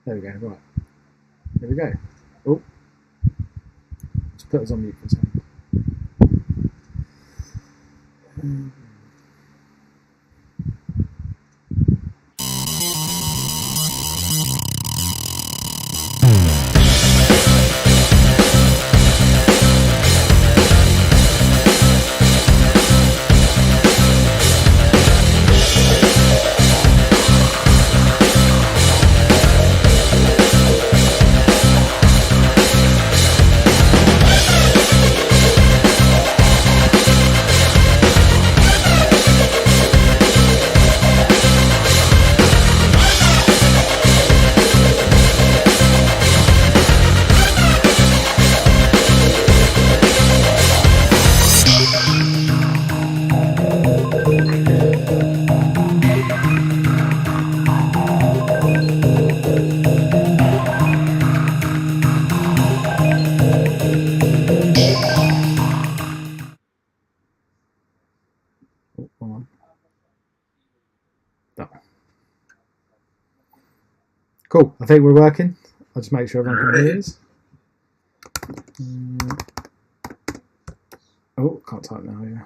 There we go. Right. There we go. Oh, just put us on mute for a second. Oh, hold on. No. Cool. I think we're working. I'll just make sure everyone can hear us. Oh, can't type now. Yeah.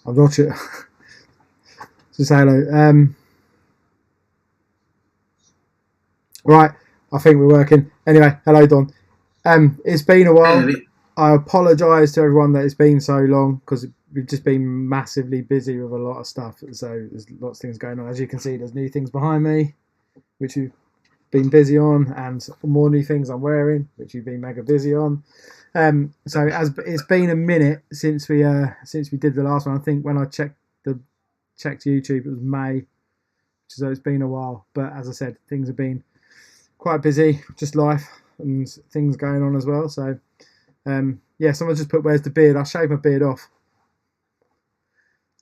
I'm not sure. Just say hello. Right. I think we're working. Anyway, hello, Don. It's been a while. I apologise to everyone that it's been so long because we've just been massively busy with a lot of stuff. So there's lots of things going on. As you can see, there's new things behind me, which we've been busy on, and more new things I'm wearing, which you've been mega busy on. So as it's been a minute since we did the last one. I think when I checked YouTube, it was May, so it's been a while. But as I said, things have been quite busy, just life and things going on as well. So yeah, someone just put, "Where's the beard?" I shaved my beard off.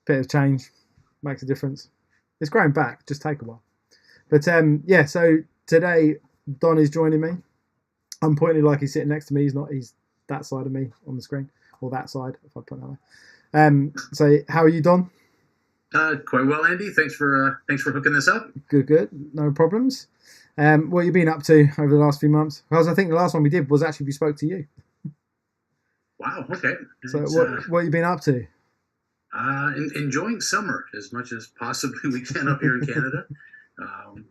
Bit of change makes a difference. It's growing back, just take a while. But yeah, so today Don is joining me. I'm pointing like he's sitting next to me. He's not. He's that side of me on the screen, or that side, if I put it that way. So how are you, Don? Quite well, Andy. Thanks for hooking this up. Good. No problems. What have you been up to over the last few months? Because I think the last one we did was actually we spoke to you. Wow. Okay. So what have you been up to? Enjoying summer as much as possibly we can up here in Canada.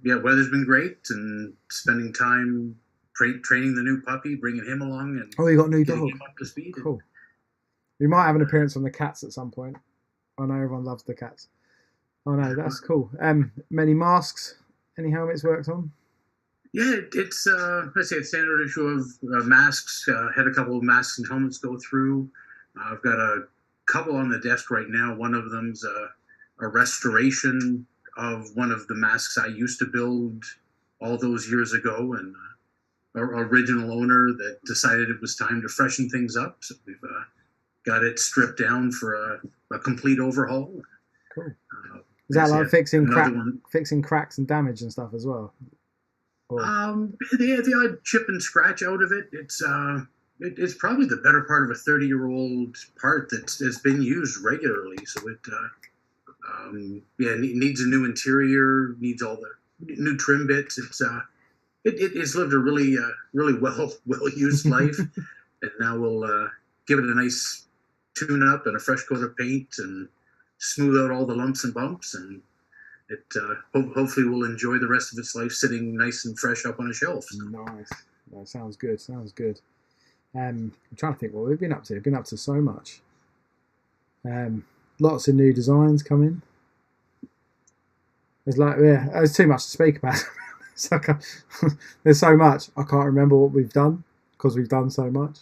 Yeah, weather's been great, and spending time training the new puppy, bringing him along, and you got a new getting dog. him up to speed. Cool. We might have an appearance from the cats at some point. I know everyone loves the cats. Oh no, that's cool. Many masks. Any helmets worked on? Yeah, it's let's say a standard issue of masks. Had a couple of masks and helmets go through. I've got a couple on the desk right now. One of them's a restoration of one of the masks I used to build all those years ago, and our original owner that decided it was time to freshen things up. So we've got it stripped down for a complete overhaul. Cool. Is that like fixing cracks and damage and stuff as well? Or? The odd chip and scratch out of it. It's probably the better part of a 30-year-old part that's been used regularly. So it needs a new interior, needs all the new trim bits. It's lived a really well used life, and now we'll give it a nice tune up and a fresh coat of paint and smooth out all the lumps and bumps, and it hopefully will enjoy the rest of its life sitting nice and fresh up on a shelf. So. Nice. That sounds good. I'm trying to think what we've been up to. We've been up to so much. Lots of new designs coming. There's too much to speak about. It's like there's so much. I can't remember what we've done because we've done so much.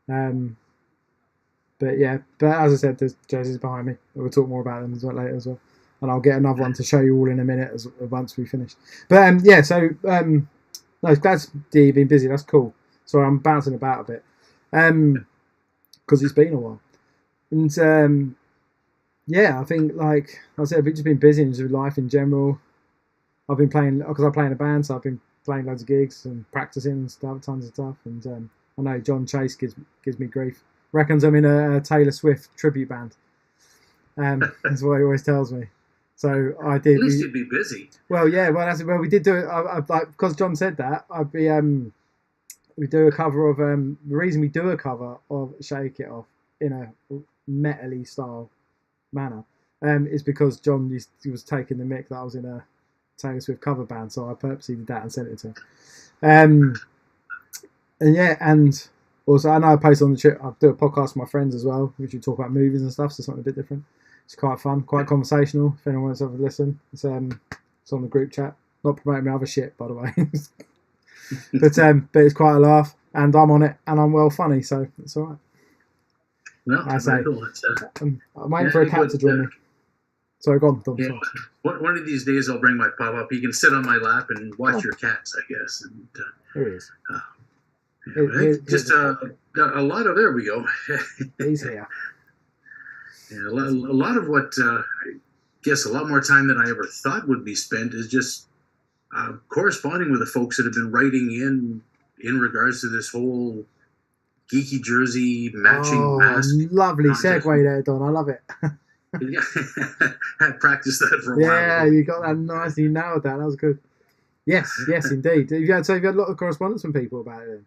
But as I said, there's jerseys behind me. We'll talk more about them later as well. And I'll get another one to show you all in a minute once we finish. But no, glad you've been busy. That's cool. Sorry, I'm bouncing about a bit because it's been a while. And I think like I said, we've just been busy and just life in general. I've been playing because I play in a band, so I've been playing loads of gigs and practicing and stuff, tons of stuff. And I know John Chase gives me grief. Reckons I'm in a Taylor Swift tribute band. That's what he always tells me. So I did. At least you'd be busy. Well, yeah. Well, we did do it. I like because John said that. I'd be we do a cover of the reason we do a cover of Shake It Off in a metal-y style manner is because John was taking the mick that I was in a Taylor Swift cover band, so I purposely did that and sent it to him. And yeah, and also I know I post on the trip. I do a podcast with my friends as well, which we talk about movies and stuff, so something a bit different. It's quite fun, quite conversational. If anyone wants to have a listen, it's on the group chat. Not promoting my other shit, by the way. but it's quite a laugh, and I'm on it, and I'm well funny, so it's all right. No, I say, cool. I'm waiting for a cat to join me. Sorry, go on. Yeah, one of these days I'll bring my pop up. He can sit on my lap and watch your cats, I guess. And here he is. Just a lot of there we go. He's here. Yeah, a lot of what I guess a lot more time than I ever thought would be spent is just corresponding with the folks that have been writing in regards to this whole geeky jersey matching mask. Lovely segue there, Don. I love it. I practiced that for a while. Yeah, you got that nicely nailed that. That was good. Yes, indeed. Have you had a lot of correspondence from people about it?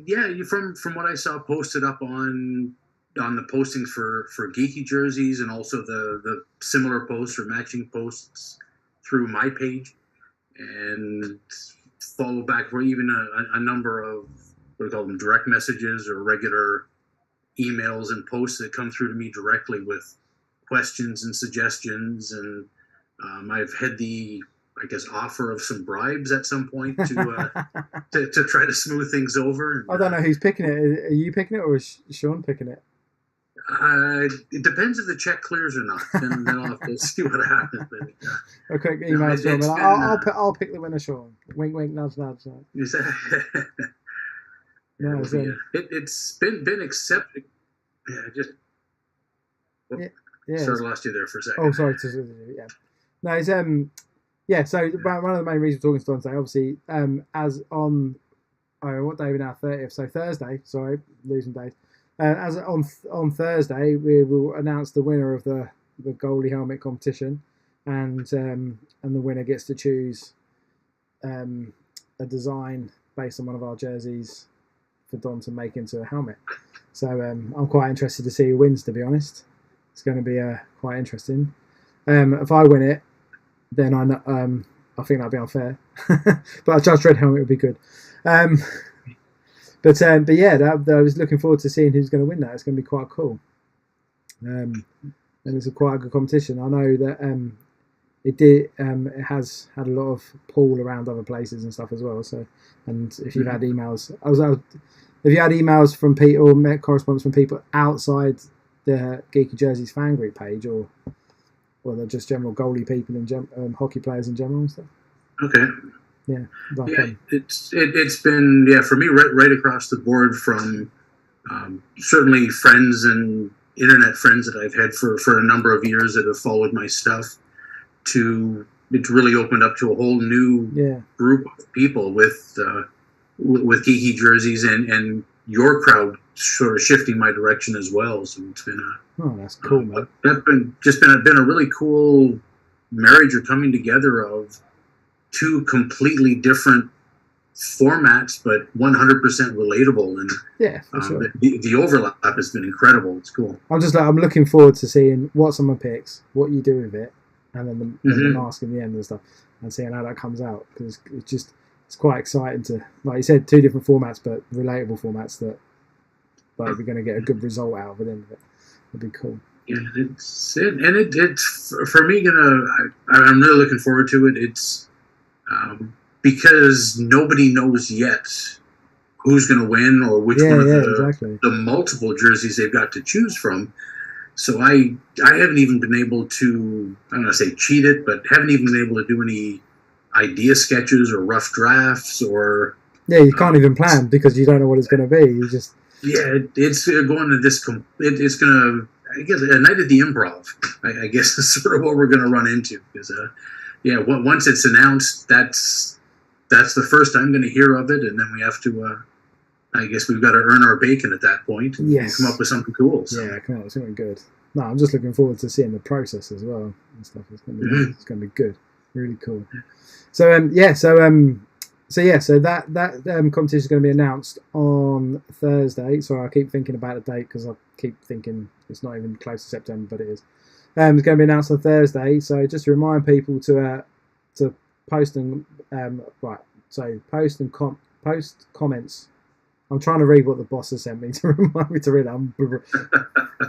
Yeah, from what I saw posted up on the postings for geeky jerseys, and also the similar posts or matching posts through my page, and follow back for even a number of what we call them direct messages or regular emails and posts that come through to me directly with questions and suggestions, and I've had the offer of some bribes at some point to try to smooth things over. I don't know who's picking it. Are you picking it, or is Sean picking it? It depends if the check clears or not. Then I'll have to see what happens. But, a quick email to him. I'll pick the winner, Sean. Wink, wink, nudge, nudge. No, it's been accepted. Sort of lost you there for a second. Oh, sorry. Yeah. No, it's yeah. So one of the main reasons we're talking to Don today, obviously, as on what day are we now? 30th. So Thursday. Sorry, losing days. As on Thursday, we will announce the winner of the goalie helmet competition, and the winner gets to choose a design based on one of our jerseys for Don to make into a helmet. So I'm quite interested to see who wins, to be honest. It's going to be quite interesting. If I win it, then I think that'd be unfair. But a Judge Red helmet would be good. But yeah, I was looking forward to seeing who's going to win that. It's going to be quite cool. And it's quite a good competition. I know that it has had a lot of pull around other places and stuff as well. So, and if you've had emails, if you had emails from people or met correspondence from people outside the Geeky Jerseys fan group page, or they're just general goalie people and hockey players in general and stuff. Okay. Yeah. It's been for me right across the board, from certainly friends and internet friends that I've had for a number of years that have followed my stuff, to it's really opened up to a whole new group of people with geeky jerseys, and your crowd sort of shifting my direction as well. So it's been that's cool, man. That's been a really cool marriage or coming together of two completely different formats, but 100% relatable. And for sure. The overlap has been incredible. It's cool. I'm looking forward to seeing what someone picks, what you do with it, and then the mask in the end and stuff, and seeing how that comes out, because it's quite exciting to, like you said, two different formats, but relatable formats that we're going to get a good result out of the end of it. It'd be cool. Yeah, it's for me. I'm really looking forward to it. It's because nobody knows yet who's going to win or which one of the multiple jerseys they've got to choose from. So I haven't even been able to, I'm going to say cheat it, but haven't even been able to do any idea sketches or rough drafts or... Yeah, you can't even plan because you don't know what it's going to be. You just... Yeah, it's going to this... It's going to... I guess a night at the Improv, I guess, is sort of what we're going to run into. Because, once it's announced, that's the first I'm going to hear of it, and then we have to... I guess we've got to earn our bacon at that point and come up with something cool. So. Yeah, come on, something good. No, I'm just looking forward to seeing the process as well and stuff. It's going to be good, really cool. So so that competition is going to be announced on Thursday. Sorry, I keep thinking about the date because I keep thinking it's not even close to September, but it is. It's going to be announced on Thursday. So just to remind people to post and post comments. I'm trying to read what the boss has sent me to remind me to read it. I'm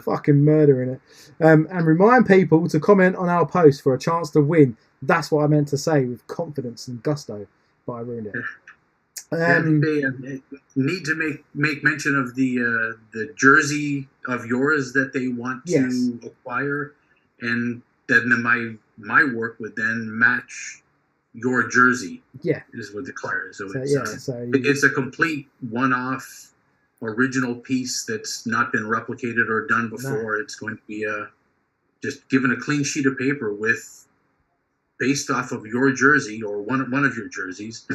fucking murdering it. And remind people to comment on our post for a chance to win. That's what I meant to say with confidence and gusto, but I ruined it. They need to make mention of the jersey of yours that they want to acquire, and then my work would then match your jersey. Yeah, is what the acquire. So it's it's a complete one-off original piece that's not been replicated or done before. No. It's going to be just given a clean sheet of paper based off of your jersey or one of your jerseys,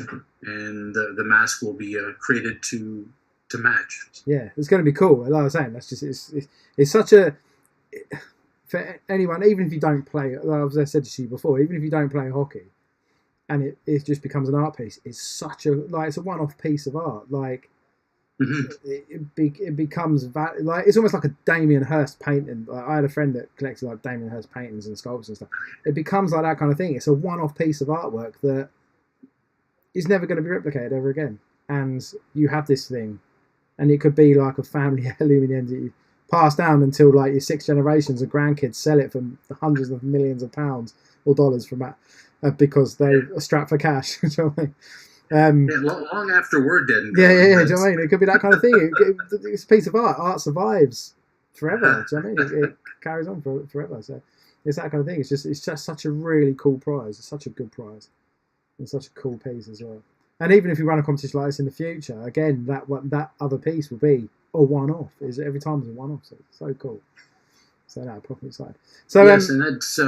and the mask will be created to match. Yeah, it's going to be cool. Like I was saying, that's just it's such a for anyone, even if you don't play. As I said to you before, even if you don't play hockey, and it just becomes an art piece. It's such a it's a one-off piece of art. Like it becomes like it's almost like a Damien Hirst painting. Like, I had a friend that collected like Damien Hirst paintings and sculptures and stuff. It becomes like that kind of thing. It's a one-off piece of artwork that is never going to be replicated ever again. And you have this thing, and it could be like a family heirloom in the end that you pass down until like your 6 generations of grandkids sell it for hundreds of millions of pounds or dollars from that. Because they're strapped for cash. Do you know what I mean? Long after we're dead. Do you know what I mean? It could be that kind of thing. It's a piece of art. Art survives forever. Do you know what I mean? It carries on forever. So it's that kind of thing. It's just such a really cool prize. It's such a good prize. And such a cool piece as well. And even if you run a competition like this in the future, again, that other piece will be a one-off. Every time it's a one-off. So it's so cool. So no, properly excited. So yes, and that's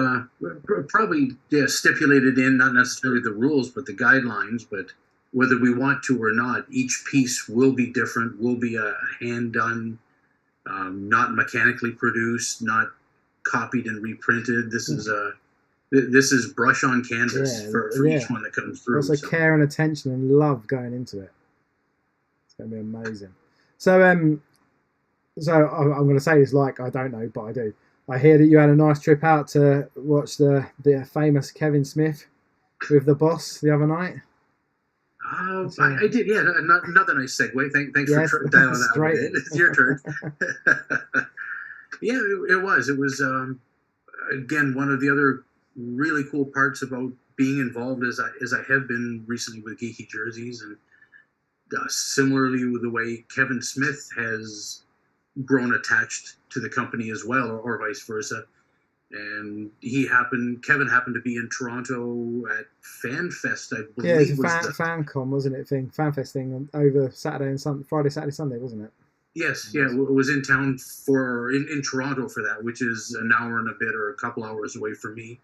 probably stipulated in not necessarily the rules, but the guidelines. But whether we want to or not, each piece will be different. Will be a hand done, not mechanically produced, not copied and reprinted. This is brush on canvas for each one that comes through. Lots of care and attention and love going into it. It's going to be amazing. So I'm going to say this like I don't know, but I do. I hear that you had a nice trip out to watch the famous Kevin Smith with the boss the other night. I did, yeah. Another nice segue. Thanks for dialing that in. It's your turn. Yeah, it was. It was, again, one of the other really cool parts about being involved as I have been recently with Geeky Jerseys, and similarly with the way Kevin Smith has grown attached to the company as well, or vice versa. And Kevin happened to be in Toronto at FanFest, I believe. Yeah, it was a FanCon, wasn't it? FanFest thing over Saturday and Sunday, Friday, Saturday, Sunday, wasn't it? Yes, yeah, it was in town in Toronto for that, which is an hour and a bit or a couple hours away from me,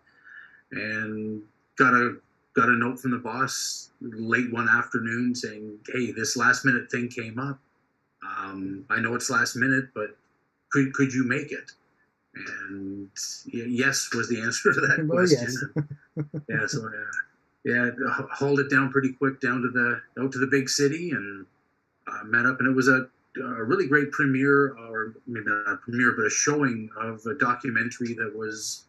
and got a note from the boss late one afternoon saying, "Hey, this last minute thing came up. I know it's last minute, but could you make it?" And yes was the answer to that question. Yes. So hauled it down pretty quick out to the big city and met up, and it was a really great premiere, or maybe not a premiere, but a showing of a documentary that was,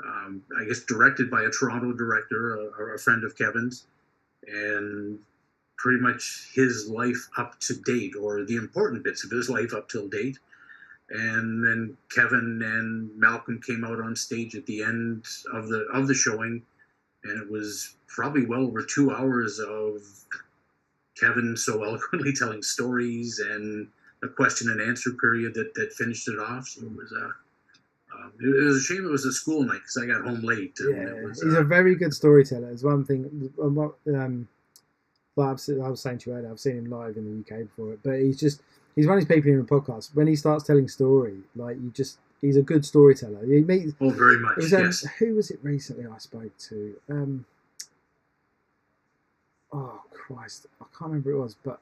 I guess, directed by a Toronto director, a friend of Kevin's, and pretty much his life up to date, or the important bits of his life up till date. And then Kevin and Malcolm came out on stage at the end of the showing, and it was probably well over 2 hours of Kevin so eloquently telling stories and a question and answer period that finished it off. So it was a shame it was a school night because I got home late. And he's a very good storyteller. It's one thing. Like I was saying to you earlier, I've seen him live in the UK before, but he's one of these people in a podcast. When he starts telling story, like he's a good storyteller. Very much. Yes. Who was it recently I spoke to? Oh Christ, I can't remember who it was, but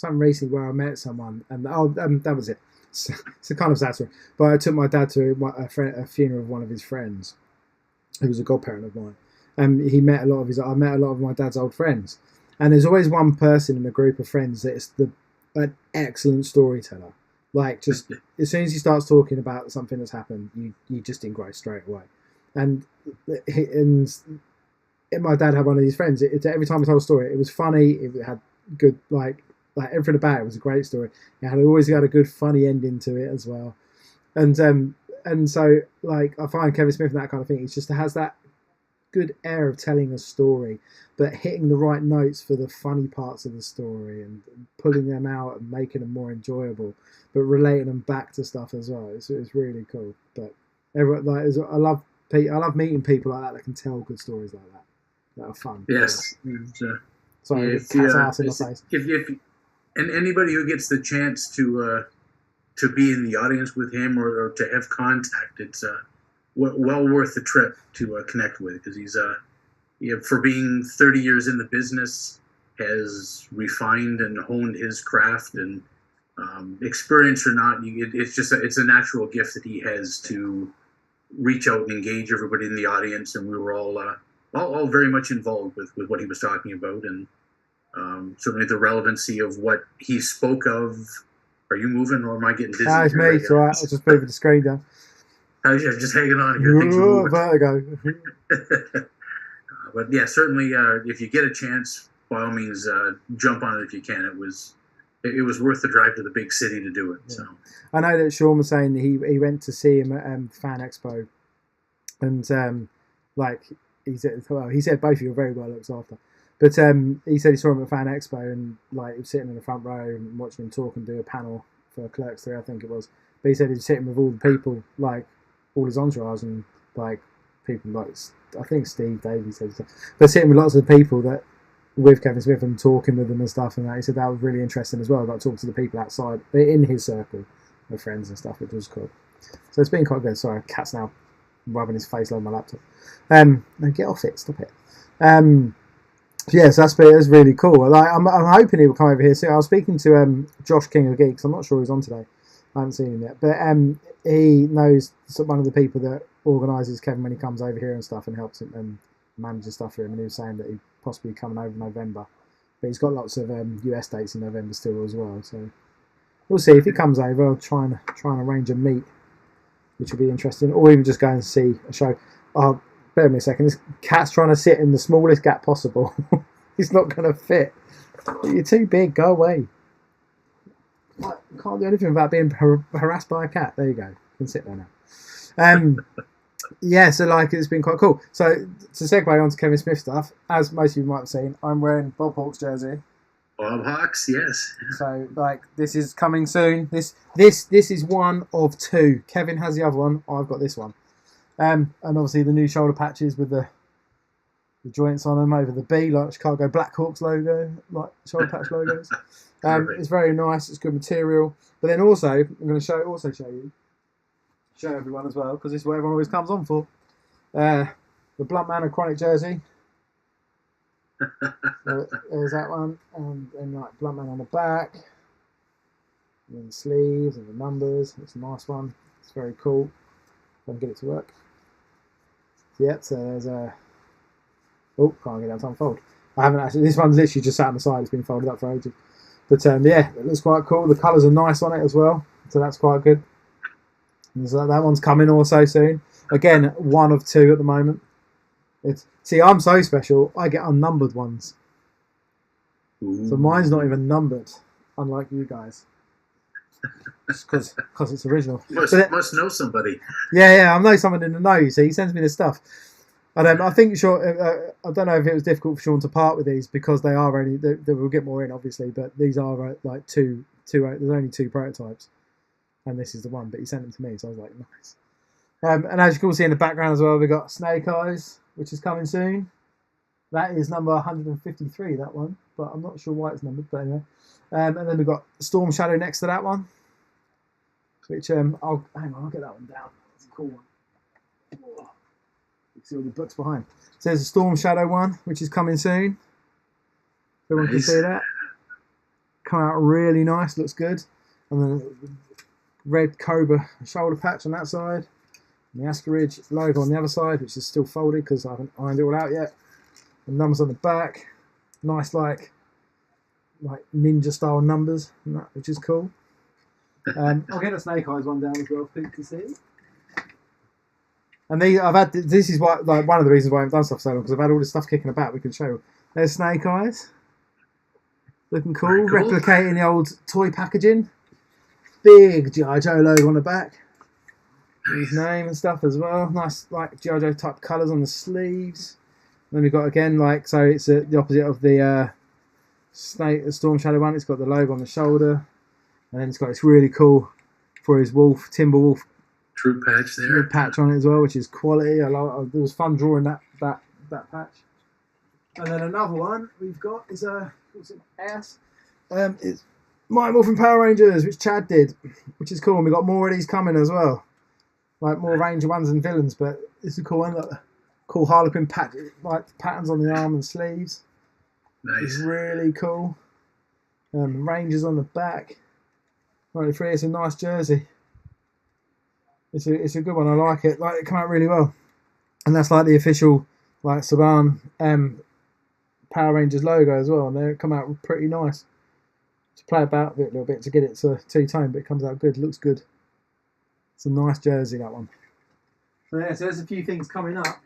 something recently where I met someone, and that was it. It's a kind of sad story. But I took my dad to a funeral of one of his friends, who was a godparent of mine. And I met a lot of my dad's old friends. And there's always one person in a group of friends that's an excellent storyteller. Like, just as soon as he starts talking about something that's happened, you just engross straight away. And my dad had one of these friends. Every time he told a story, it was funny. It had good, like everything about it was a great story. It always had a good, funny ending to it as well. And so, like, I find Kevin Smith and that kind of thing, he just has that good air of telling a story, but hitting the right notes for the funny parts of the story and pulling them out and making them more enjoyable, but relating them back to stuff as well. It's really cool. But I love meeting people like that can tell good stories like that are fun. Yes. Sorry, cat's ass in my face. And anybody who gets the chance to be in the audience with him or to have contact, it's well worth the trip to connect with, because he's for being 30 years in the business, has refined and honed his craft, and experience or not, it's a natural gift that he has to reach out and engage everybody in the audience. And we were all very much involved with what he was talking about, and certainly the relevancy of what he spoke of. Are you moving, or am I getting dizzy? It's me. It's all right. I was just moving the screen down. I was just hanging on here. Vertigo. But yeah, certainly, if you get a chance, by all means, jump on it if you can. It was worth the drive to the big city to do it. Yeah. So I know that Sean was saying that he went to see him at Fan Expo, and like he said both of you are very well looked after. But he said he saw him at Fan Expo, and like he was sitting in the front row and watching him talk and do a panel for Clerks 3, I think it was. But he said he was sitting with all the people, like all his entourage, and like people like, I think Steve Davies said stuff. But sitting with lots of people that with Kevin Smith and talking with them and stuff, and that he said that was really interesting as well. Like talking to the people outside in his circle of friends and stuff, which was cool. So it's been quite good. Sorry, cat's now rubbing his face on my laptop. No, get off it, stop it. Yeah, so that's really cool. Like, I'm hoping he will come over here soon. I was speaking to Josh King of Geeks. I'm not sure he's on today. I haven't seen him yet, but he knows one of the people that organises Kevin when he comes over here and stuff, and helps him and manages stuff for him. And he was saying that he's possibly coming over in November, but he's got lots of US dates in November still as well. So we'll see if he comes over. I'll try and arrange a meet, which will be interesting, or even just go and see a show. Bear with me a second. This cat's trying to sit in the smallest gap possible. He's not going to fit. You're too big. Go away. I can't do anything about being harassed by a cat. There you go. You can sit there now. Yeah, so like it's been quite cool. So to segue on to Kevin Smith stuff, as most of you might have seen, I'm wearing Bob Hawke's jersey. Bob Hawks, yes. So like this is coming soon. This is one of two. Kevin has the other one. I've got this one. And obviously the new shoulder patches with the joints on them over the B, like Chicago Blackhawks logo, like shoulder patch logos. It's very nice. It's good material. But then also, I'm going to show everyone as well, because this is what everyone always comes on for. The Blunt Man and Chronic jersey. There's that one, and then like Blunt Man on the back, and then the sleeves and the numbers. It's a nice one. It's very cool. If I can get it to work. Yep, so there's a... Oh, can't get that to unfold. I haven't actually... This one's literally just sat on the side. It's been folded up for ages. But yeah, it looks quite cool. The colours are nice on it as well. So that's quite good. And so that one's coming also soon. Again, one of two at the moment. See, I'm so special. I get unnumbered ones. Ooh. So mine's not even numbered, unlike you guys. Just because it's original. Must know somebody. Yeah, I know someone in the know. So he sends me this stuff. And I think Sean, I don't know if it was difficult for Sean to part with these, because they are only, we'll get more in obviously, but these are like two, there's only two prototypes, and this is the one, but he sent them to me, so I was like, nice. And as you can see in the background as well, we've got Snake Eyes, which is coming soon. That is number 153, that one, but I'm not sure why it's numbered, but anyway. And then we've got Storm Shadow next to that one, which I'll get that one down. It's a cool one. You can see all the books behind. So there's a Storm Shadow one, which is coming soon. Everyone can see that. come out really nice, looks good. And then red Cobra shoulder patch on that side. And the Askerridge logo on the other side, which is still folded because I haven't ironed it all out yet. The numbers on the back, nice like ninja style numbers, and that, which is cool. I'll get the Snake Eyes one down as well, for people to see. And this is why, like, one of the reasons why I haven't done stuff so long, because I've had all this stuff kicking about. We can show. There's Snake Eyes, looking cool, replicating the old toy packaging. Big G.I. Joe logo on the back. His name and stuff as well. Nice, like, G.I. Joe type colours on the sleeves. And then we've got again, like, so it's the opposite of the Storm Shadow one. It's got the logo on the shoulder, and then it's got this really cool for his Timber Wolf troop patch there. Troop patch on it as well, which is quality. It was fun drawing that patch. And then another one we've got is what's it? Ass. It's Mighty Morphin Power Rangers, which Chad did, which is cool. And we got more of these coming as well, like more Ranger ones and villains. But it's a cool one. Cool Harlequin patch, like patterns on the arm and sleeves. Nice. It's really cool. Rangers on the back. 93. It's a nice jersey. It's a good one. I like it. Like, it came out really well. And that's like the official like Saban Power Rangers logo as well. And they come out pretty nice. To play about with it a little bit to get it to two-tone, but it comes out good. Looks good. It's a nice jersey, that one. So yeah, so there's a few things coming up.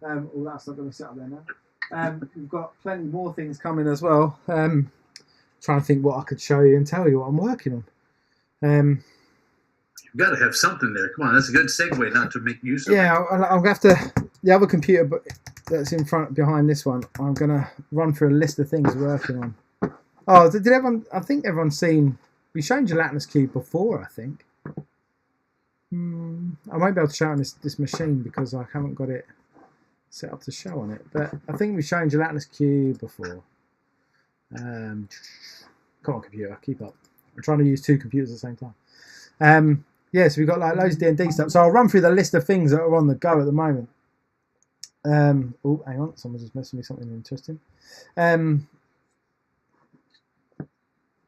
All that's not going to sit up there now. We've got plenty more things coming as well. Trying to think what I could show you and tell you what I'm working on. You've got to have something there. Come on, that's a good segue not to make use of. Yeah, I'll have to. The other computer that's behind this one, I'm going to run through a list of things we're working on. Oh, did everyone? I think everyone's seen. We've shown Gelatinous Cube before, I think. I won't be able to show on this machine because I haven't got it set up to show on it. But I think we've shown Gelatinous Cube before. Come on, computer, keep up. I'm trying to use two computers at the same time. Yeah, so we've got like loads of D&D stuff. So I'll run through the list of things that are on the go at the moment. Oh, hang on, someone's just messaging me something interesting.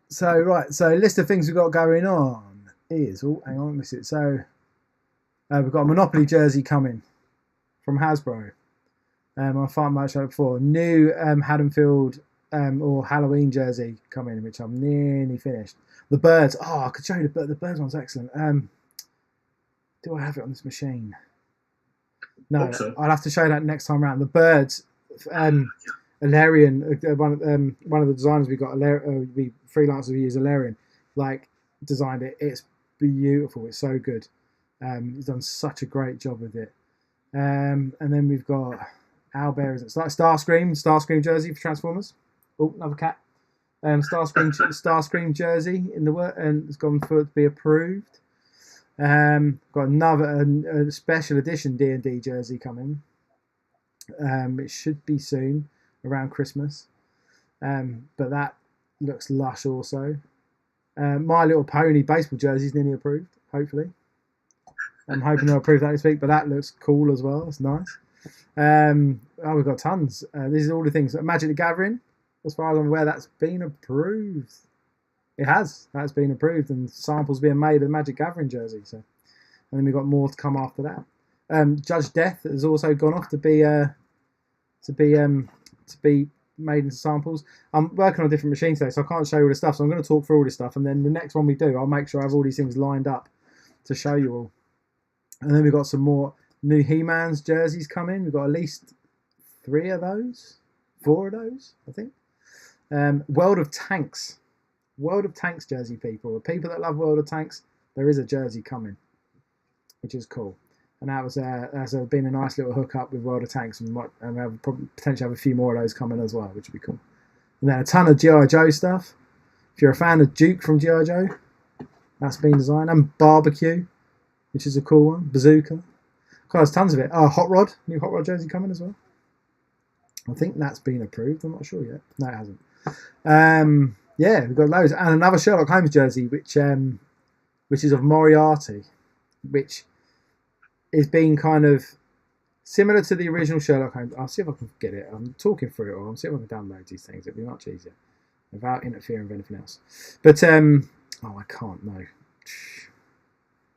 So list of things we've got going on is, oh, hang on, miss it. So we've got a Monopoly jersey coming from Hasbro. I found much like before. New Haddonfield or Halloween jersey coming, which I'm nearly finished. The birds. Oh, I could show you the birds one's excellent. Do I have it on this machine? No, so. I'll have to show you that next time around. The birds. Alarian, one of the designers we got, we freelancers we use, Alarian, like designed it. It's beautiful. It's so good. He's done such a great job with it. And then we've got Owlbear. It's like Starscream jersey for Transformers. Oh, another cat. Starscream jersey in the work, and it's gone for it to be approved. Got another special edition D&D jersey coming. It should be soon, around Christmas. But that looks lush also. My Little Pony baseball jersey is nearly approved, hopefully. I'm hoping they'll approve that this week, but that looks cool as well. It's nice. We've got tons. These are all the things. Magic the Gathering, as far as I'm aware, that's been approved. It has. That's been approved, and samples being made of the Magic Gathering jersey. So, and then we've got more to come after that. Judge Death has also gone off to be made into samples. I'm working on different machines today, so I can't show you all the stuff. So I'm going to talk through all this stuff, and then the next one we do, I'll make sure I have all these things lined up to show you all. And then we've got some more new He-Man's jerseys coming. We've got at least 4 of those, I think. World of Tanks jersey people. The people that love World of Tanks, there is a jersey coming, which is cool. And that was that's been a nice little hookup with World of Tanks, and we'll probably potentially have a few more of those coming as well, which would be cool. And then a ton of G.I. Joe stuff. If you're a fan of Duke from G.I. Joe, that's been designed. And Barbecue, which is a cool one. Bazooka. There's tons of it. Hot Rod, new Hot Rod jersey coming as well. I think that's been approved. I'm not sure yet. No, it hasn't. Yeah, we've got loads. And another Sherlock Holmes jersey, which is of Moriarty, which is being kind of similar to the original Sherlock Holmes. I'll see if I can get it. I'm talking through it all. I'll see if I can download these things. It'll be much easier. without interfering with anything else. But I can't. No,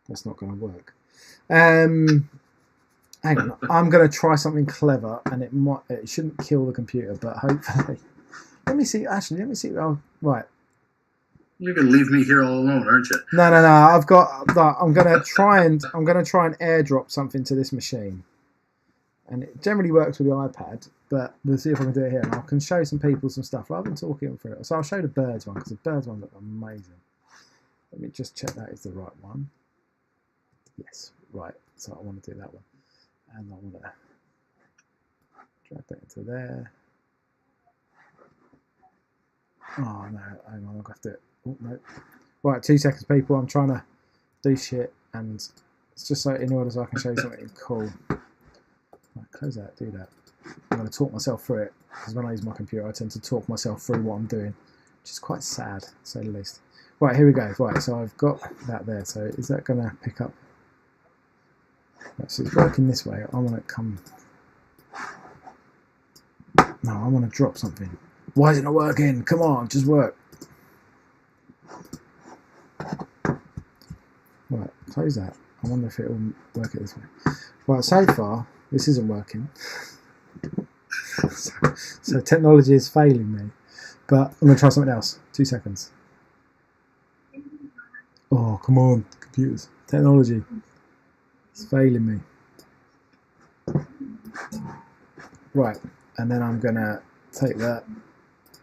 that's not going to work. Hang on, I'm going to try something clever, and it shouldn't kill the computer, but hopefully. Let me see. Actually, let me see. Oh, right. You're going to leave me here all alone, aren't you? No. I've got. I'm going to try and airdrop something to this machine, and it generally works with the iPad. But we'll see if I can do it here, and I can show some people some stuff rather than talking through it. So I'll show the birds one because the birds one looks amazing. Let me just check that is the right one. Yes, right. So I want to do that one, and I want to drag that into there. Oh no, hang on, I'll have to. Oh no. Right, 2 seconds, people. I'm trying to do shit, and it's just so in order so I can show you something cool. Right, close that, do that. I'm going to talk myself through it because when I use my computer, I tend to talk myself through what I'm doing, which is quite sad, to say the least. Right, here we go. Right, so I've got that there. So is that going to pick up? Right, so it's working this way. I want to come. No, I want to drop something. Why is it not working? Come on, just work. Right, close that. I wonder if it will work it this way. Right, so far, this isn't working. So technology is failing me. But I'm going to try something else. 2 seconds. Oh, come on, computers. Technology. It's failing me. Right, and then I'm going to take that.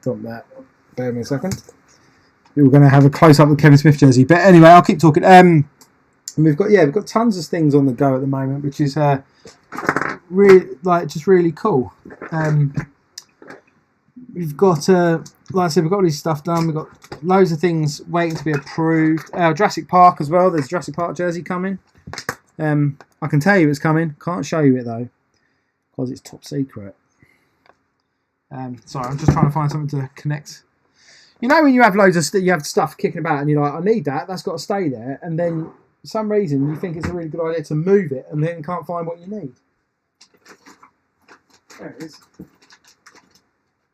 Drop that. Bear with me a second. We're going to have a close up with Kevin Smith jersey, but anyway, I'll keep talking. We've got tons of things on the go at the moment, which is really cool. We've got like I said, we've got all this stuff done. We've got loads of things waiting to be approved. Jurassic Park as well. There's a Jurassic Park jersey coming. I can tell you it's coming. Can't show you it though because it's top secret. Sorry, I'm just trying to find something to connect. You know when you have loads of you have stuff kicking about and you're like, I need that. That's got to stay there. And then for some reason you think it's a really good idea to move it, and then can't find what you need. There it is.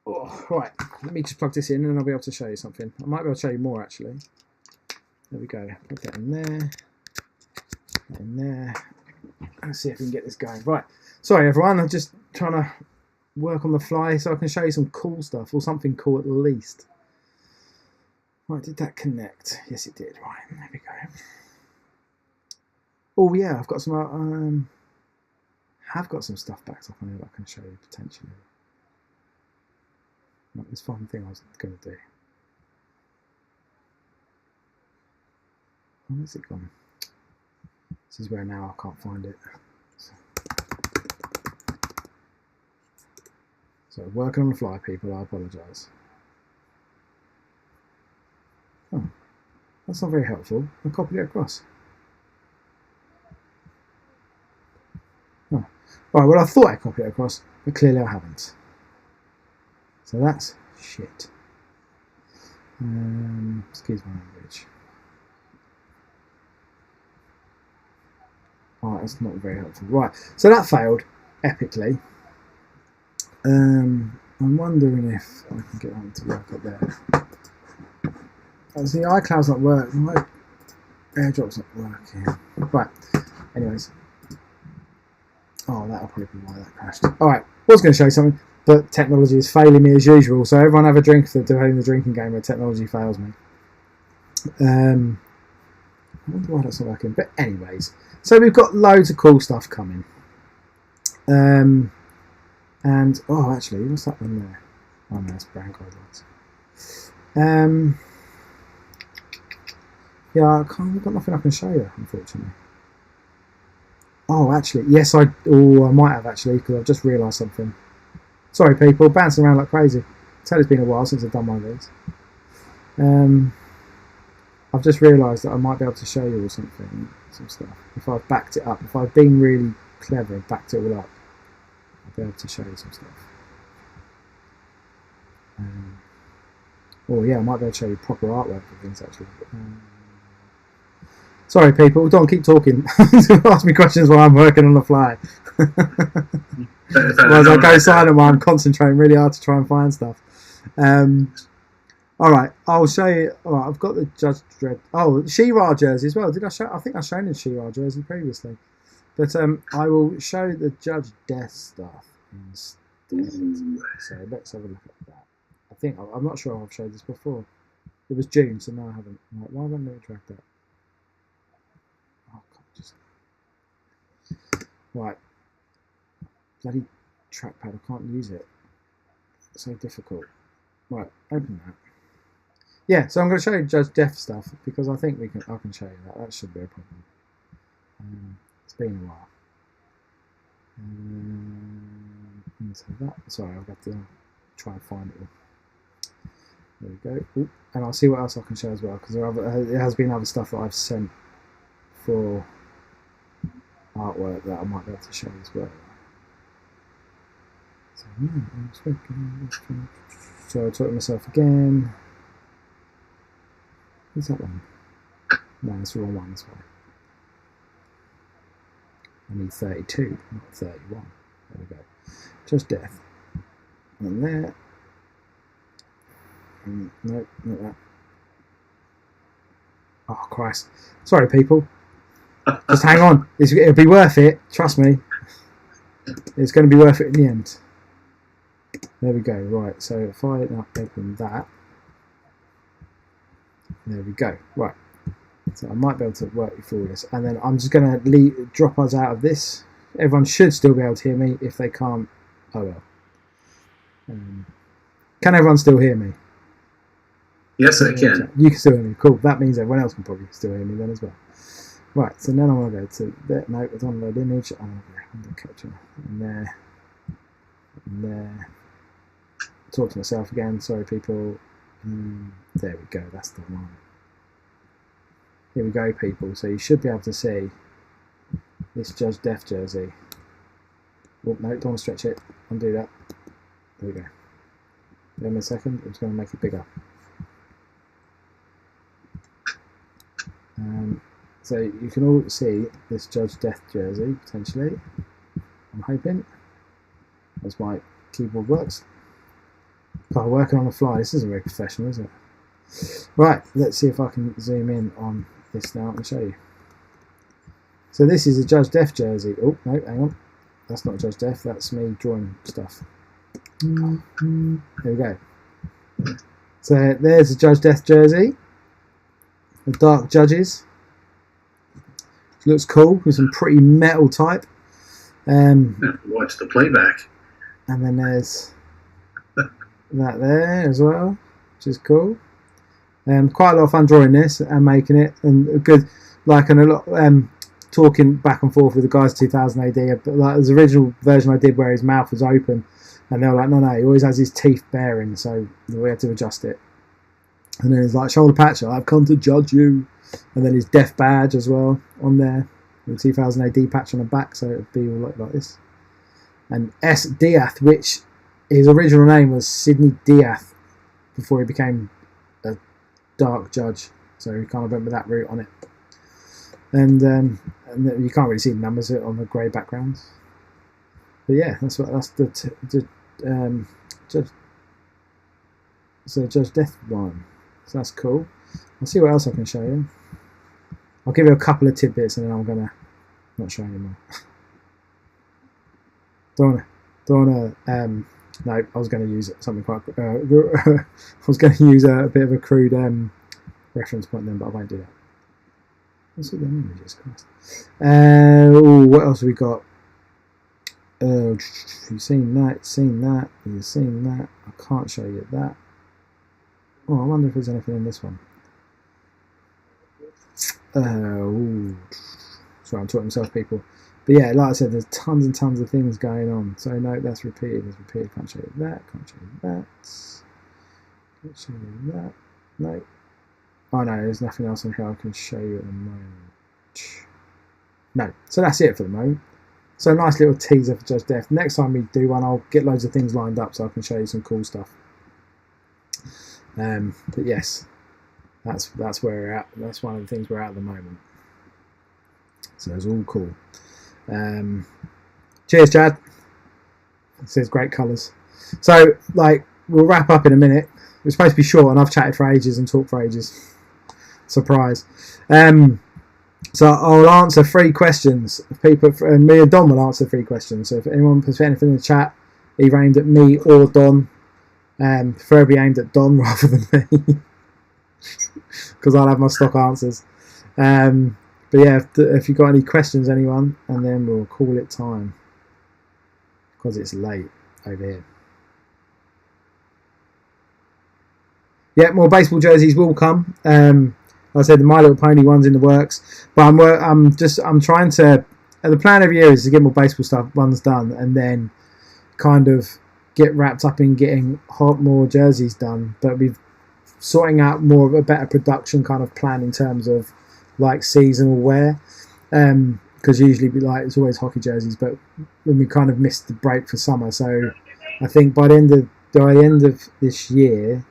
Oh, right. Let me just plug this in, and I'll be able to show you something. I might be able to show you more actually. There we go. Plug that in there. In there. Let's see if we can get this going. Right. Sorry everyone. I'm just trying to work on the fly so I can show you some cool stuff, or something cool at least. Right, did that connect? Yes, it did. Right, there we go. Oh yeah, I've got some. Have got some stuff backed up on here that I can show you potentially. Right, this fun thing I was going to do. Where's it gone? This is where now I can't find it. So working on the fly, people. I apologise. Oh, that's not very helpful. I copied it across. Oh. Right, well I thought I copied it across, but clearly I haven't. So that's shit. Excuse my language. Alright, that's not very helpful. Right, so that failed epically. I'm wondering if I can get on to work up there. See, iCloud's not working. My AirDrop's not working. Right. Anyways. Oh, that'll probably be why that crashed. Alright, I was going to show you something, but technology is failing me as usual. So everyone have a drink for doing the drinking game where technology fails me. I wonder why that's not working. But anyways, so we've got loads of cool stuff coming. And oh, actually, what's that one there? Oh no, it's brown guidelines. Yeah, I've got nothing I can show you, unfortunately. Oh, actually, yes, I might have actually, because I've just realised something. Sorry, people, bouncing around like crazy. Tell it's been a while since I've done one of these. I've just realised that I might be able to show you all some stuff. If I've backed it up, if I've been really clever and backed it all up, I'll be able to show you some stuff. Oh yeah, I might be able to show you proper artwork for things actually. Sorry people, don't keep talking. Ask me questions while I'm working on the fly. Otherwise I go silent while I'm concentrating really hard to try and find stuff. All right, I'll show you. All right, I've got the Judge Dredd. Oh, She-Ra jersey as well. Did I show? I think I shown the She-Ra jersey previously, but I will show the Judge Death stuff instead. So let's have a look at that. I think I'm not sure if I've showed this before. It was June, so no, I haven't. Right, why won't I track that? Oh, God, just right. Bloody trackpad. I can't use it. It's so difficult. Right, open that. Yeah, so I'm going to show you Judge Death stuff because I think I can show you that. That should be a problem. It's been a while. So that. Sorry, I've got to try and find it all. There we go. Ooh, and I'll see what else I can show as well because there has been other stuff that I've sent for artwork that I might be able to show as well. So I'll talk to myself again. What's that one? No, it's the wrong one. That's why. I need 32, not 31. There we go. Just Death. And there. And no, not that. Oh, Christ. Sorry, people. Just hang on. It'll be worth it. Trust me. It's going to be worth it in the end. There we go. Right, so if I open that. There we go. Right. So I might be able to work you through this. And then I'm just going to drop us out of this. Everyone should still be able to hear me. If they can't, oh well. Can everyone still hear me? Yes, I can. You can still hear me. Cool. That means everyone else can probably still hear me then as well. Right, so then I'm going to go to that. No, it's on load image. I'm going to capture. And there. And there. Talk to myself again. Sorry, people. There we go. That's the one. Here we go, people. So you should be able to see this Judge Death jersey. Oh, no, don't want to stretch it. Undo that. There we go. Give me a second. I'm just going to make it bigger. So you can all see this Judge Death jersey, potentially. I'm hoping. As my keyboard works. God, working on the fly. This isn't very professional, is it? Right, let's see if I can zoom in on this now and show you. So this is a Judge Death jersey. Oh, no, hang on. That's not Judge Death, that's me drawing stuff. There we go. So there's a Judge Death jersey. The Dark Judges. Looks cool with some pretty metal type. Watch the playback. And then there's that there as well, which is cool. Quite a lot of fun drawing this and making it, and a good, like, and a lot talking back and forth with the guys 2000 AD. But like there's the original version I did where his mouth was open, and they were like, no, he always has his teeth baring, so we had to adjust it. And then it's like shoulder patch, I've come to judge you, and then his death badge as well on there, the 2000 AD patch on the back, so it'd be all like this. And S. Diath, which his original name was Sidney Diath before he became a Dark Judge, so he kind of went with that route on it. And you can't really see the numbers on the grey background. But yeah, that's the Judge Death one. So that's cool. I'll see what else I can show you. I'll give you a couple of tidbits and then I'm gonna not show anymore. Don't wanna. No, I was going to use something quite. I was going to use a bit of a crude reference point then, but I won't do that. What's all the images? Christ. What else have we got? You've seen that. You've seen that. I can't show you that. Oh, I wonder if there's anything in this one. Sorry, I'm talking to myself, people. But yeah, like I said, there's tons and tons of things going on. So no, that's repeated. That's repeated. Can't show you that. Can't show you that. Can't show you that. No. Oh no, there's nothing else on here I can show you at the moment. No. So that's it for the moment. So nice little teaser for Judge Death. Next time we do one, I'll get loads of things lined up so I can show you some cool stuff. But yes, that's where we're at. That's one of the things we're at the moment. So it's all cool. Cheers, Chad. It says great colours. So, like, we'll wrap up in a minute. was supposed to be short, and I've chatted for ages and talked for ages. Surprise. So I'll answer 3 questions. People, me and Don will answer 3 questions. So if anyone puts anything in the chat, either aimed at me or Don, preferably aimed at Don rather than me, because I'll have my stock answers. But yeah, if you've got any questions, anyone, and then we'll call it time, because it's late over here. Yeah, more baseball jerseys will come. Like I said, the My Little Pony one's in the works, but I'm trying to. The plan every year is to get more baseball ones done, and then kind of get wrapped up in getting more jerseys done. But we're sorting out more of a better production kind of plan in terms of like seasonal wear, because usually it's always hockey jerseys, but when we kind of missed the break for summer, so I think by the end of this year,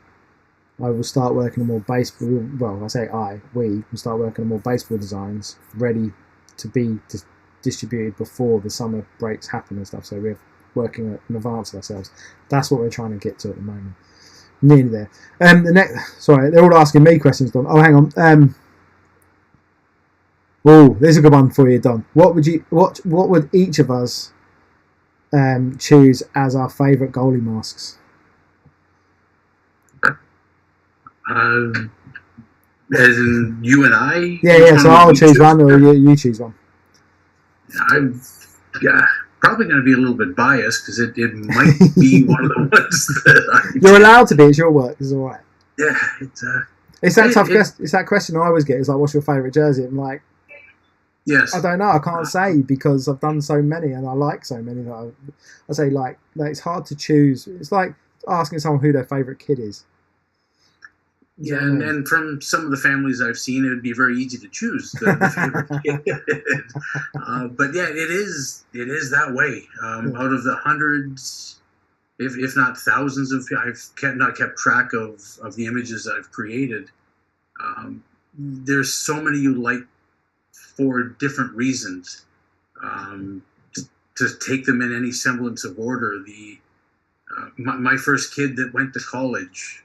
I will start working on more baseball. Well, I say we will start working on more baseball designs ready to be distributed before the summer breaks happen and stuff. So we're working in advance of ourselves. That's what we're trying to get to at the moment. Nearly there. Sorry, they're all asking me questions, Don. Oh, hang on. There's a good one for you, Don. What would each of us choose as our favourite goalie masks? As in you and I? Yeah. So I'll choose one, or you choose one. I'm probably going to be a little bit biased because it might be one of the ones that You're allowed to be. It's your work. It's all right. Yeah, it's that tough question. It's that question I always get. It's like, what's your favourite jersey? I'm like, yes. I don't know. I can't say because I've done so many and I like so many that I say like it's hard to choose. It's like asking someone who their favourite kid is. Yeah, and from some of the families I've seen, it would be very easy to choose the favorite kid. But yeah, it is that way. Out of the hundreds, if not thousands of, I've not kept track of the images I've created. There's so many you like for different reasons. To take them in any semblance of order, my first kid that went to college,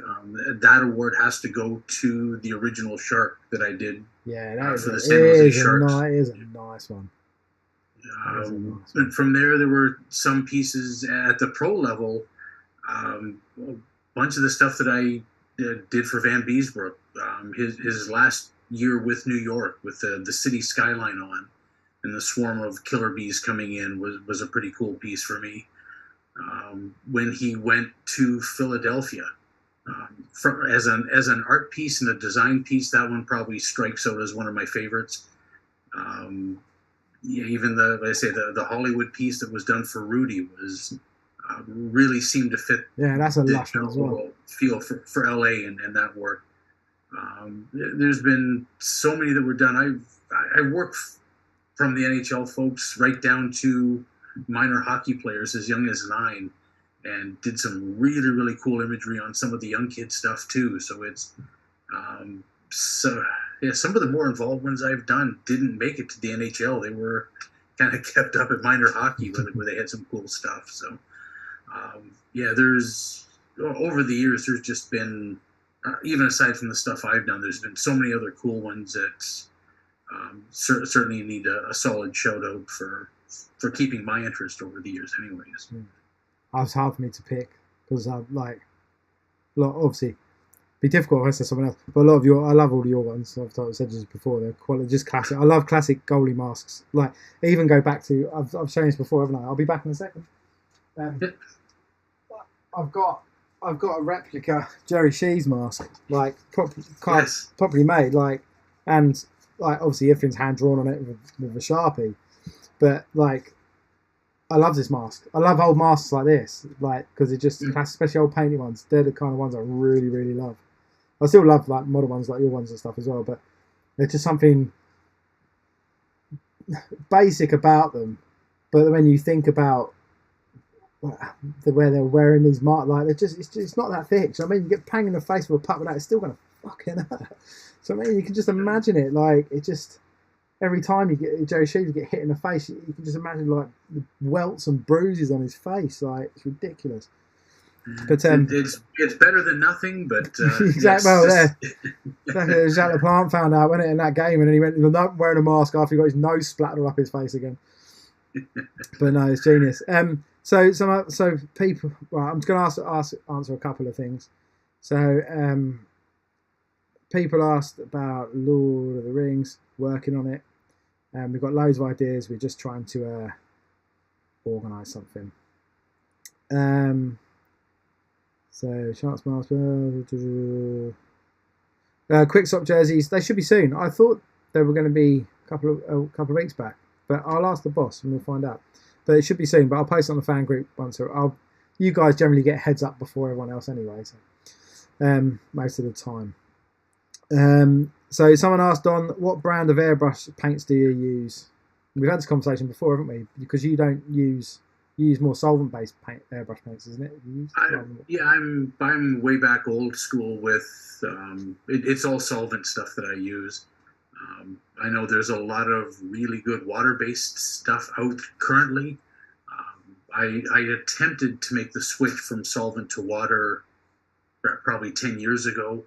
that award has to go to the original shark that I did. Yeah, that for the San Jose Sharks. It is a nice one. And from there were some pieces at the pro level. A bunch of the stuff that I did for Van Beesbrook, his last year with New York, with the city skyline on, and the swarm of killer bees coming in was a pretty cool piece for me. When he went to Philadelphia, as an art piece and a design piece, that one probably strikes out as one of my favorites. Even the Hollywood piece that was done for Rudy was really seemed to fit. Yeah, that's a lush one as well. Feel for LA and that work. There's been so many that were done. I've worked from the NHL folks right down to minor hockey players as young as 9, and did some really, really cool imagery on some of the young kid stuff too. So it's some of the more involved ones I've done didn't make it to the NHL. They were kind of kept up at minor hockey where they had some cool stuff. So there's over the years there's just been even aside from the stuff I've done, there's been so many other cool ones that certainly need a solid shout out for keeping my interest over the years anyways. It's hard for me to pick because obviously it'd be difficult if I said someone else, but I love all of your ones. I've said this before, they're just classic. I love classic goalie masks. Like, even go back to, I've shown this before, haven't I? I'll be back in a second. I've got a replica Jerry Shee's mask, like properly made, and obviously everything's hand drawn on it with a Sharpie. But I love this mask. I love old masks like this, because it just, especially old painted ones. They're the kind of ones I really, really love. I still love model ones like your ones and stuff as well, but there's just something basic about them. But when you think about the way they're wearing these masks, it's not that thick. So you get banged in the face with a puck with that, it's still gonna fucking hurt. So you can just imagine it. It just. Every time you get Jerry Sheever get hit in the face, you can just imagine the welts and bruises on his face. It's ridiculous. But it's better than nothing. But exactly. Well, there. Exactly. Jacques Laplante found out, wasn't it, in that game, and then he went wearing a mask after he got his nose splattered up his face again. But no, it's genius. So people. Well, I'm just going to answer a couple of things. So people asked about Lord of the Rings, working on it. We've got loads of ideas. We're just trying to organise something. So Sharks Master, Quick Stop jerseys. They should be soon. I thought they were going to be a couple of weeks back, but I'll ask the boss and we'll find out. But it should be soon. But I'll post it on the fan group once. You guys generally get heads up before everyone else anyway. So, most of the time. So someone asked, Don, what brand of airbrush paints do you use? We've had this conversation before, haven't we? Because you don't use more solvent-based airbrush paints, isn't it? I'm way back old school with it's all solvent stuff that I use. I know there's a lot of really good water-based stuff out currently. I attempted to make the switch from solvent to water probably 10 years ago,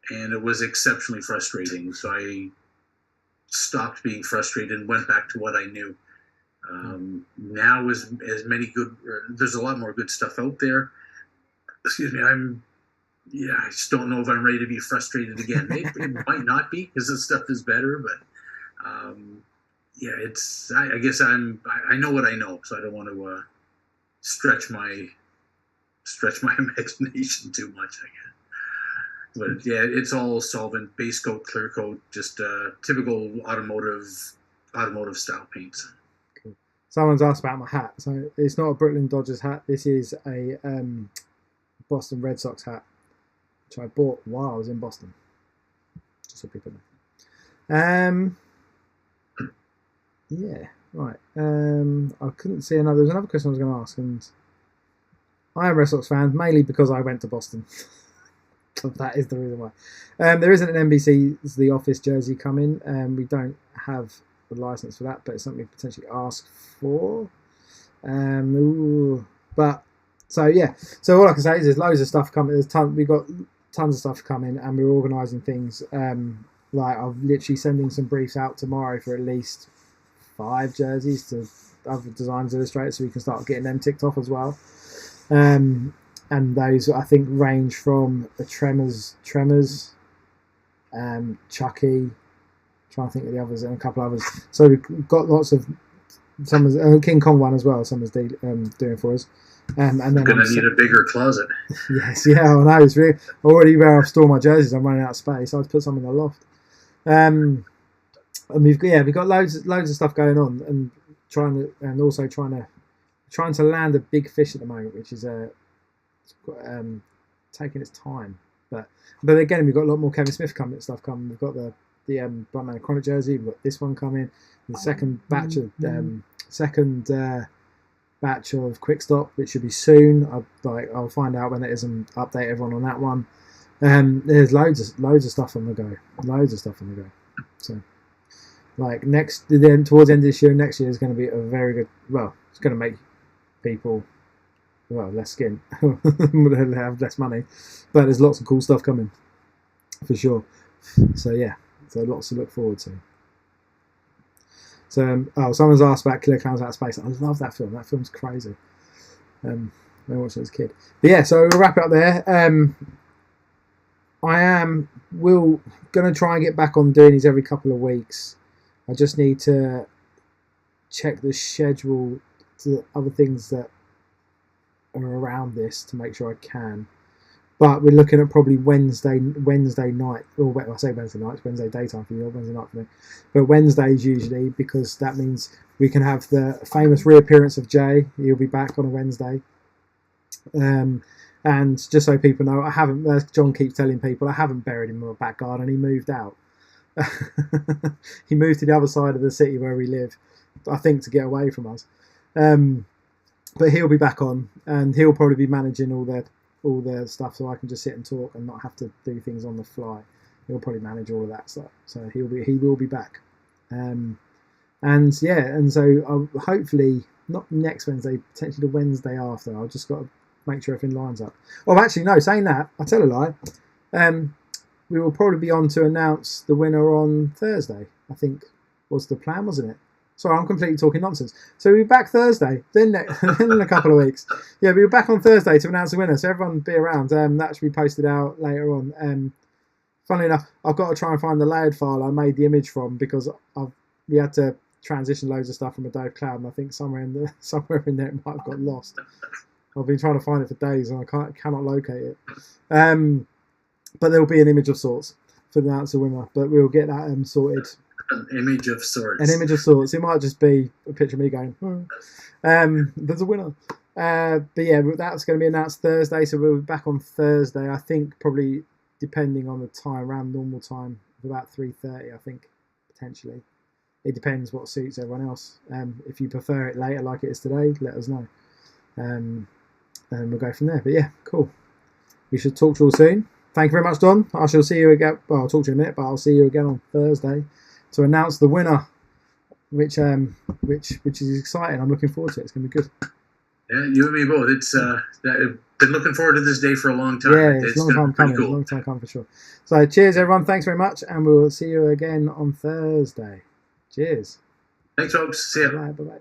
and it was exceptionally frustrating. So I stopped being frustrated and went back to what I knew. Now as many good, there's a lot more good stuff out there. Excuse me, I just don't know if I'm ready to be frustrated again. It might not be because the stuff is better, but I guess I know what I know, so I don't want to stretch my imagination too much, I guess. But yeah, it's all solvent, base coat, clear coat, just typical automotive style paints. Cool. Someone's asked about my hat. So it's not a Brooklyn Dodgers hat. This is a Boston Red Sox hat, which I bought while I was in Boston. Just so people know. Yeah, right. I couldn't see another. There was another question I was going to ask, and I am a Red Sox fan mainly because I went to Boston. That is the reason why. There isn't an NBC's The Office jersey coming. We don't have the license for that, but it's something we potentially ask for. But so yeah. So all I can say is there's loads of stuff coming. We've got tons of stuff coming, and we're organising things. Like I'm literally sending some briefs out tomorrow for at least 5 jerseys to other designs illustrators, so we can start getting them ticked off as well. And those I think range from the Tremors, Chucky, trying to think of the others, and a couple others. So we've got lots of King Kong one as well. Someone's doing for us. And then I'm going to need a bigger closet. Yes, yeah, I know. It's really already where I've stored my jerseys. I'm running out of space. So I had to put some in the loft. And we've got loads of stuff going on, and trying to land a big fish at the moment, which is taking its time. But again, we've got a lot more Kevin Smith stuff coming. We've got the Bluntman Chronic jersey. We've got this one coming. The second batch of Quick Stop, which should be soon. I'll find out when it is and update everyone on that one. There's loads of stuff on the go. So, like towards the end of this year, next year is going to be a very good. Well, it's going to make people less skin, have less money, but there's lots of cool stuff coming for sure. So yeah, so lots to look forward to. So someone's asked about Killer Clowns Out of Space. I love that film. That film's crazy. I watched it as a kid. But yeah, so we'll wrap it up there. We're going to try and get back on doing these every couple of weeks. I just need to check the schedule to the other things that are around this to make sure I can. But we're looking at probably Wednesday night, or I say Wednesday night, it's Wednesday daytime for you, or Wednesday night for me. But Wednesdays usually, because that means we can have the famous reappearance of Jay. He'll be back on a Wednesday. And just so people know, as John keeps telling people, I haven't buried him in my back garden. He moved out. He moved to the other side of the city where we live, I think, to get away from us. But he'll be back on, and he'll probably be managing all the stuff, so I can just sit and talk and not have to do things on the fly. He'll probably manage all of that stuff, so he will be back. And so I'll hopefully not next Wednesday, potentially the Wednesday after. I've just got to make sure everything lines up. Oh, actually, no. Saying that, I tell a lie. We will probably be on to announce the winner on Thursday. I think was the plan, wasn't it? Sorry, I'm completely talking nonsense. So we'll be back Thursday, then in a couple of weeks. Yeah, we'll be back on Thursday to announce the winner. So everyone be around. That should be posted out later on. Funnily enough, I've got to try and find the layout file I made the image from because we had to transition loads of stuff from Adobe Cloud, and I think somewhere in there it might have got lost. I've been trying to find it for days and I cannot locate it. But there will be an image of sorts for the answer winner, but we'll get that sorted. An image of sorts. An image of sorts. It might just be a picture of me going, there's a winner. But yeah, that's going to be announced Thursday, so we'll be back on Thursday. I think probably depending on the time, around normal time, about 3:30. I think potentially. It depends what suits everyone else. If you prefer it later, like it is today, let us know, and we'll go from there. But yeah, cool. We should talk to you all soon. Thank you very much, Don. I shall see you again. Well, I'll talk to you in a minute, but I'll see you again on Thursday to announce the winner, which is exciting. I'm looking forward to it. It's going to be good. Yeah, you and me both. It's been looking forward to this day for a long time. Yeah, it's a long time coming. Cool. Long time coming for sure. So, cheers, everyone. Thanks very much, and we'll see you again on Thursday. Cheers. Thanks, folks. See ya. Bye. Bye.